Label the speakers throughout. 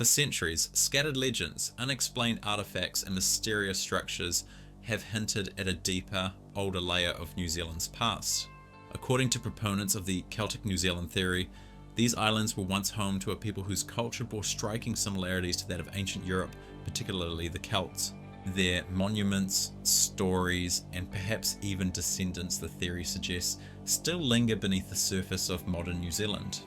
Speaker 1: For centuries, scattered legends, unexplained artifacts, and mysterious structures have hinted at a deeper, older layer of New Zealand's past. According to proponents of the Celtic New Zealand theory, these islands were once home to a people whose culture bore striking similarities to that of ancient Europe, particularly the Celts. Their monuments, stories, and perhaps even descendants, the theory suggests, still linger beneath the surface of modern New Zealand.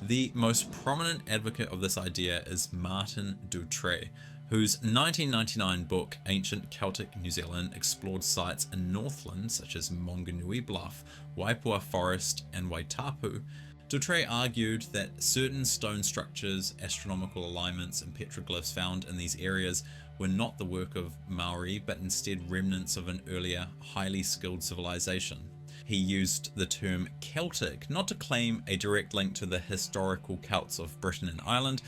Speaker 1: The most prominent advocate of this idea is Martin Doutre, whose 1999 book Ancient Celtic New Zealand explored sites in Northland such as Maunganui Bluff, Waipua Forest, and Waitapu. Doutre argued that certain stone structures, astronomical alignments, and petroglyphs found in these areas were not the work of Maori, but instead remnants of an earlier, highly skilled civilization. He used the term Celtic not to claim a direct link to the historical Celts of Britain and Ireland,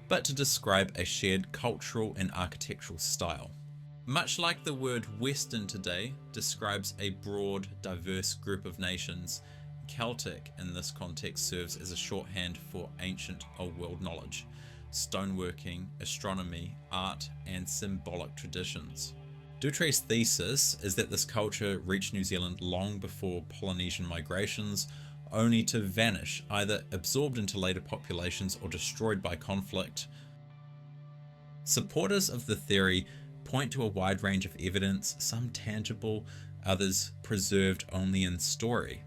Speaker 1: but to describe a shared cultural and architectural style. Much like the word Western today describes a broad, diverse group of nations, Celtic in this context serves as a shorthand for ancient Old World knowledge, stoneworking, astronomy, art, and symbolic traditions. Doutre's thesis is that this culture reached New Zealand long before Polynesian migrations, only to vanish, either absorbed into later populations or destroyed by conflict. Supporters of the theory point to a wide range of evidence, some tangible, others preserved only in story.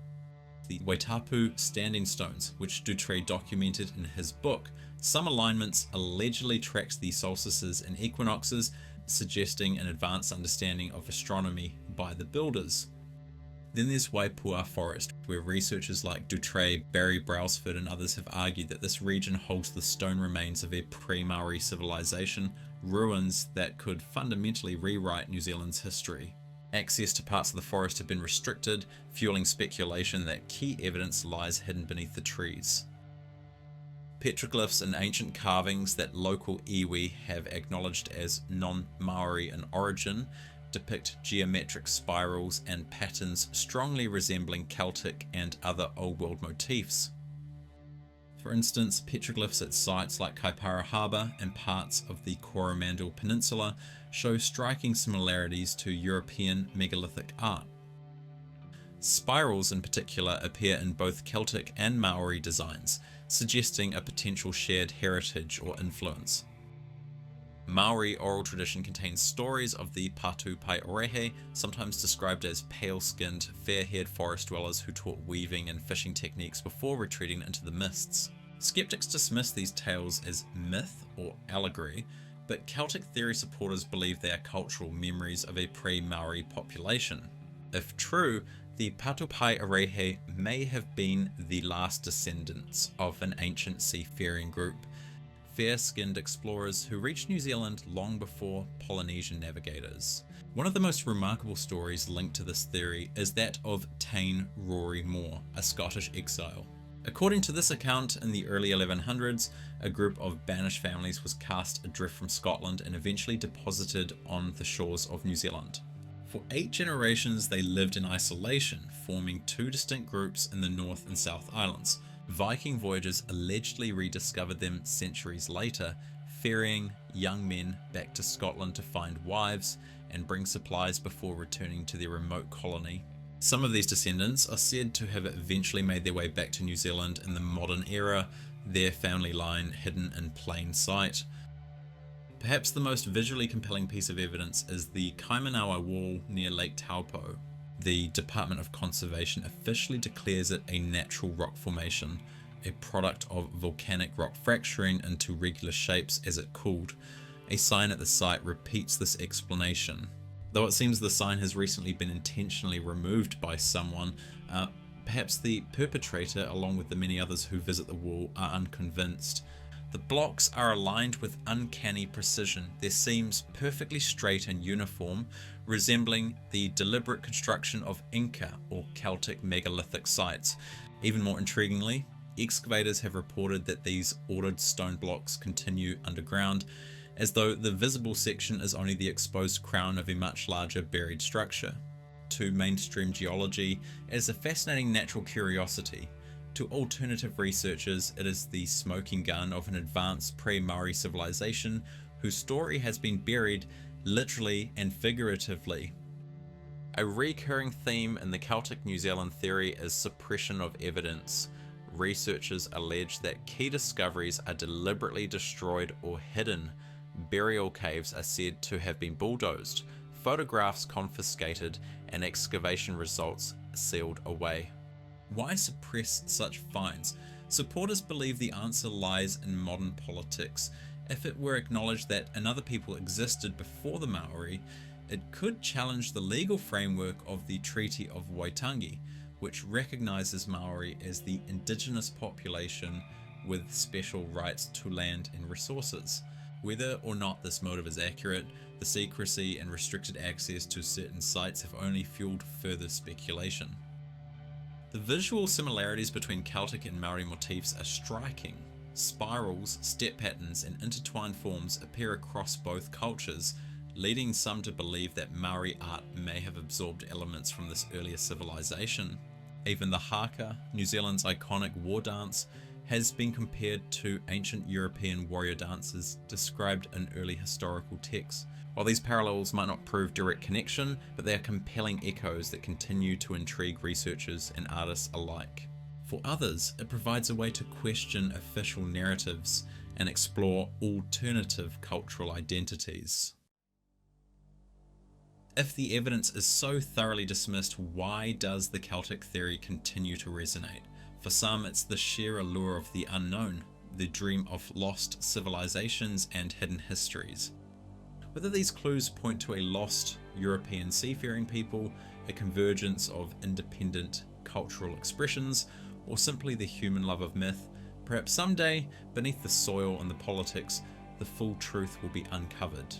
Speaker 1: The Waitapu standing stones, which Doutre documented in his book, some alignments allegedly tracked the solstices and equinoxes, suggesting an advanced understanding of astronomy by the builders. Then there's Waipua Forest, where researchers like Doutre, Barry Brailsford, and others have argued that this region holds the stone remains of a pre-Maori civilization, ruins that could fundamentally rewrite New Zealand's history. Access to parts of the forest have been restricted, fueling speculation that key evidence lies hidden beneath the trees. Petroglyphs and ancient carvings that local iwi have acknowledged as non-Maori in origin depict geometric spirals and patterns strongly resembling Celtic and other Old World motifs. For instance, petroglyphs at sites like Kaipara Harbour and parts of the Coromandel Peninsula show striking similarities to European megalithic art. Spirals in particular appear in both Celtic and Maori designs, suggesting a potential shared heritage or influence. Maori oral tradition contains stories of the Patu Pai Orehe, sometimes described as pale-skinned, fair-haired forest dwellers who taught weaving and fishing techniques before retreating into the mists. Skeptics dismiss these tales as myth or allegory, but Celtic theory supporters believe they are cultural memories of a pre-Maori population. If true, the Patu Pai Orehe may have been the last descendants of an ancient seafaring group, fair-skinned explorers who reached New Zealand long before Polynesian navigators. One of the most remarkable stories linked to this theory is that of Tain Rory Moore, a Scottish exile. According to this account, in the early 1100s, a group of banished families was cast adrift from Scotland and eventually deposited on the shores of New Zealand. For 8 generations they lived in isolation, forming 2 distinct groups in the North and South Islands. Viking voyagers allegedly rediscovered them centuries later, ferrying young men back to Scotland to find wives and bring supplies before returning to their remote colony. Some of these descendants are said to have eventually made their way back to New Zealand in the modern era, their family line hidden in plain sight. Perhaps the most visually compelling piece of evidence is the Kaimanawa Wall near Lake Taupo. The Department of Conservation officially declares it a natural rock formation, a product of volcanic rock fracturing into regular shapes as it cooled. A sign at the site repeats this explanation. Though it seems the sign has recently been intentionally removed by someone, perhaps the perpetrator, along with the many others who visit the wall, are unconvinced. The blocks are aligned with uncanny precision, their seams perfectly straight and uniform, resembling the deliberate construction of Inca or Celtic megalithic sites. Even more intriguingly, excavators have reported that these ordered stone blocks continue underground, as though the visible section is only the exposed crown of a much larger buried structure. To mainstream geology, it is a fascinating natural curiosity. To alternative researchers, it is the smoking gun of an advanced pre-Maori civilization whose story has been buried literally and figuratively. A recurring theme in the Celtic New Zealand theory is suppression of evidence. Researchers allege that key discoveries are deliberately destroyed or hidden. Burial caves are said to have been bulldozed, photographs confiscated, and excavation results sealed away. Why suppress such finds? Supporters believe the answer lies in modern politics. If it were acknowledged that another people existed before the Maori, it could challenge the legal framework of the Treaty of Waitangi, which recognises Maori as the indigenous population with special rights to land and resources. Whether or not this motive is accurate, the secrecy and restricted access to certain sites have only fueled further speculation. The visual similarities between Celtic and Maori motifs are striking. Spirals, step patterns, and intertwined forms appear across both cultures, leading some to believe that Maori art may have absorbed elements from this earlier civilization. Even the haka, New Zealand's iconic war dance, has been compared to ancient European warrior dances described in early historical texts. While these parallels might not prove direct connection, but they are compelling echoes that continue to intrigue researchers and artists alike. For others, it provides a way to question official narratives and explore alternative cultural identities. If the evidence is so thoroughly dismissed, why does the Celtic theory continue to resonate? For some, it's the sheer allure of the unknown, the dream of lost civilizations and hidden histories. Whether these clues point to a lost European seafaring people, a convergence of independent cultural expressions, or simply the human love of myth, perhaps someday, beneath the soil and the politics, the full truth will be uncovered.